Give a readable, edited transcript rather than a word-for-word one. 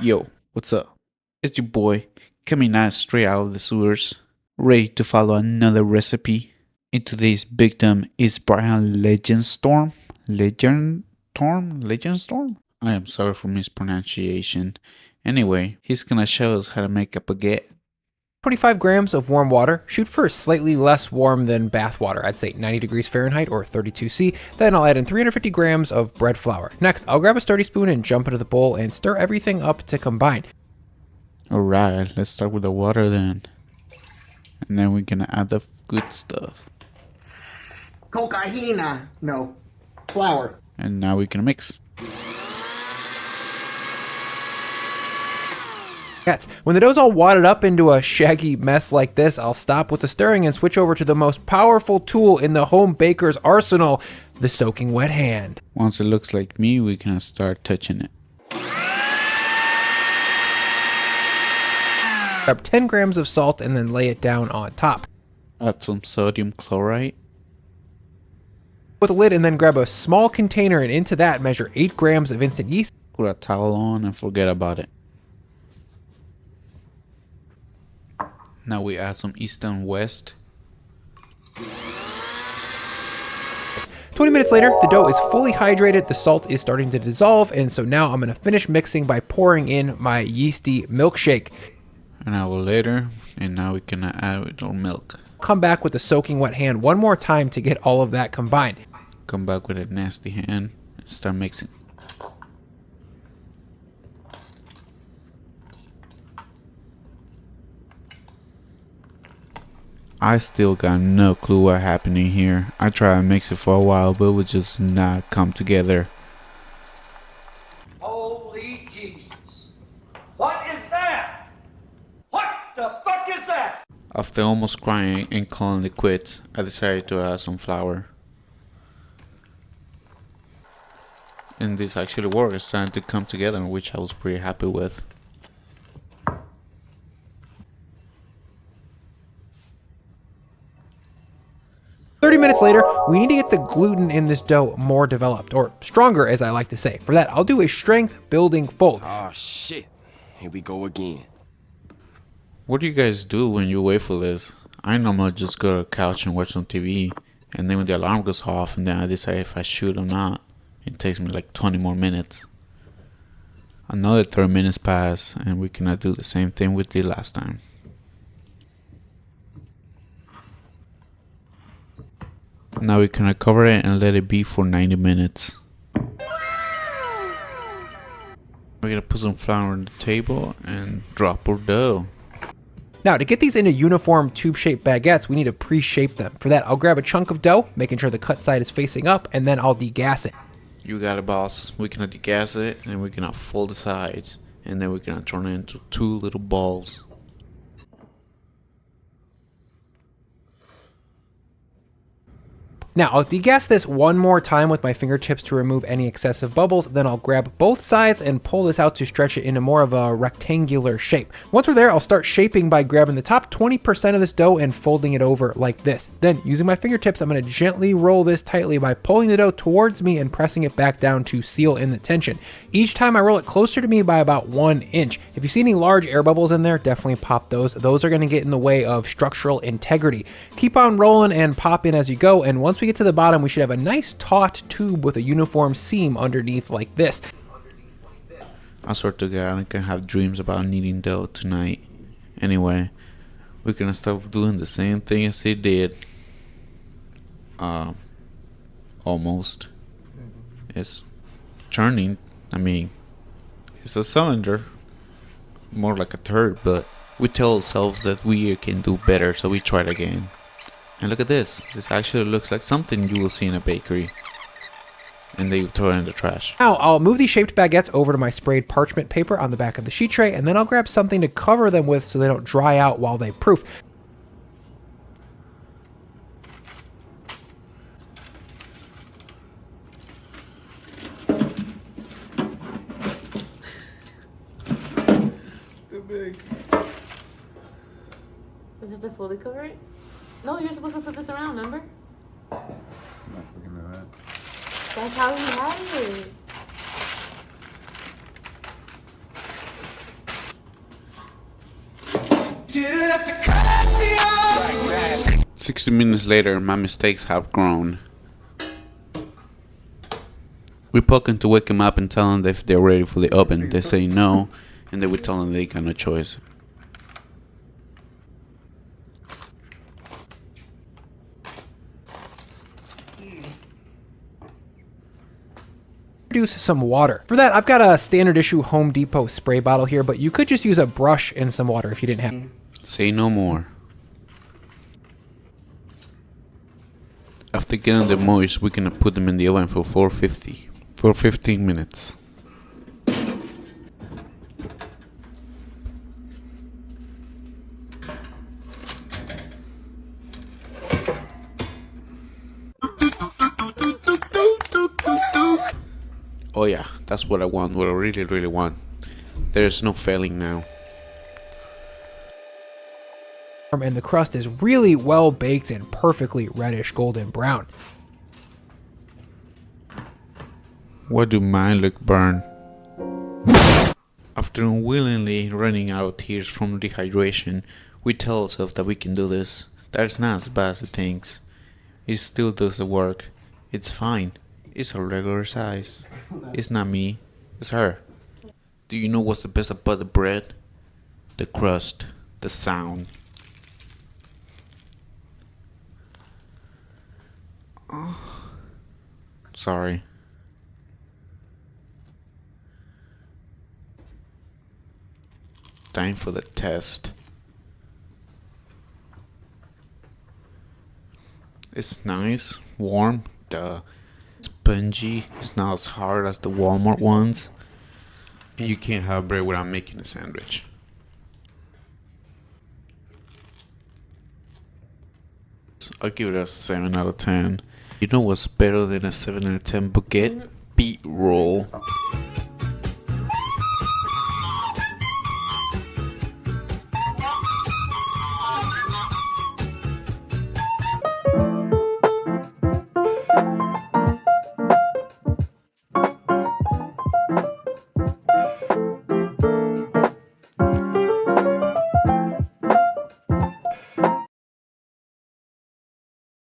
Yo, what's up? It's your boy, coming out straight out of the sewers, ready to follow another recipe. And today's victim is Brian Legendstorm. Legendstorm? I am sorry for mispronunciation. Anyway, he's gonna show us how to make a baguette. 25 grams of warm water. Shoot for slightly less warm than bath water. I'd say 90 degrees Fahrenheit or 32°C. Then I'll add in 350 grams of bread flour. Next, I'll grab a sturdy spoon and jump into the bowl and stir everything up to combine. Alright, let's start with the water then. And then we're gonna add the good stuff. Cocaína. No. Flour. And now we're gonna mix. When the dough's all wadded up into a shaggy mess like this, I'll stop with the stirring and switch over to the most powerful tool in the home baker's arsenal, the soaking wet hand. Once it looks like me, we can start touching it. Grab 10 grams of salt and then lay it down on top. Add some sodium chloride. With a lid and then grab a small container and into that measure 8 grams of instant yeast. Put a towel on and forget about it. Now we add some east and west. 20 minutes later, the dough is fully hydrated, the salt is starting to dissolve, and so now I'm going to finish mixing by pouring in my yeasty milkshake. An hour later, and now we can add our milk. Come back with the soaking wet hand one more time to get all of that combined. Come back with a nasty hand and start mixing. I still got no clue what happening here. I tried to mix it for a while, but it would just not come together. Holy Jesus. What is that? What the fuck is that? After almost crying and calling it quits, I decided to add some flour. And this actually worked. It's starting to come together, which I was pretty happy with. Minutes later, we need to get the gluten in this dough more developed, or stronger as I like to say. For that, I'll do a strength building fold. Oh shit, here we go again. What do you guys do when you wait for this? I normally just go to the couch and watch some TV, and then when the alarm goes off, and then I decide if I shoot or not. It takes me like 20 more minutes. Another 30 minutes pass, and we cannot do the same thing we did last time. Now we can cover it and let it be for 90 minutes. We're gonna put some flour on the table and drop our dough. Now, to get these into uniform tube-shaped baguettes, we need to pre-shape them. For that, I'll grab a chunk of dough, making sure the cut side is facing up, and then I'll degas it. You got it, boss. We're gonna degas it, and we're gonna fold the sides, and then we're gonna turn it into 2 little balls. Now, I'll degas this one more time with my fingertips to remove any excessive bubbles, then I'll grab both sides and pull this out to stretch it into more of a rectangular shape. Once we're there, I'll start shaping by grabbing the top 20% of this dough and folding it over like this. Then, using my fingertips, I'm going to gently roll this tightly by pulling the dough towards me and pressing it back down to seal in the tension. Each time I roll it closer to me by about 1 inch. If you see any large air bubbles in there, definitely pop those. Those are going to get in the way of structural integrity. Keep on rolling and pop in as you go, and once we get to the bottom, we should have a nice taut tube with a uniform seam underneath like this. I swear to God, I can have dreams about kneading dough tonight. Anyway, we're gonna start doing the same thing as he did. Almost. It's turning. I mean, it's a cylinder, more like a turd, but we tell ourselves that we can do better, so we try it again. And look at this. This actually looks like something you will see in a bakery. And then you throw it in the trash. Now, I'll move these shaped baguettes over to my sprayed parchment paper on the back of the sheet tray, and then I'll grab something to cover them with so they don't dry out while they proof. Too big. Is that to fully cover it? No, you're supposed to flip this around, remember? I'm not freaking know that. That's how he had it. Didn't have to cut me off. 60 minutes later, my mistakes have grown. We poke in to wake them up and tell them if they're ready for the oven. They say no, and then we tell them they got no choice. Introduce some water. For that, I've got a standard issue Home Depot spray bottle here, but you could just use a brush and some water if you didn't have. Say no more. After getting them moist, we're gonna put them in the oven for 450 for 15 minutes. Oh yeah, that's what I want, what I really, really want. There's no failing now. And the crust is really well baked and perfectly reddish golden brown. Why do mine look burnt? After unwillingly running out of tears from dehydration, we tell ourselves that we can do this. That it's not as bad as it thinks. It still does the work. It's fine. It's a regular size. It's not me. It's her. Do you know what's the best about the bread? The crust. The sound. Oh. Sorry. Time for the test. It's nice, warm, spongy. It's not as hard as the Walmart ones. And you can't have bread without making a sandwich. I'll give it a 7 out of 10. You know what's better than a 7 out of 10 baguette? Beet roll.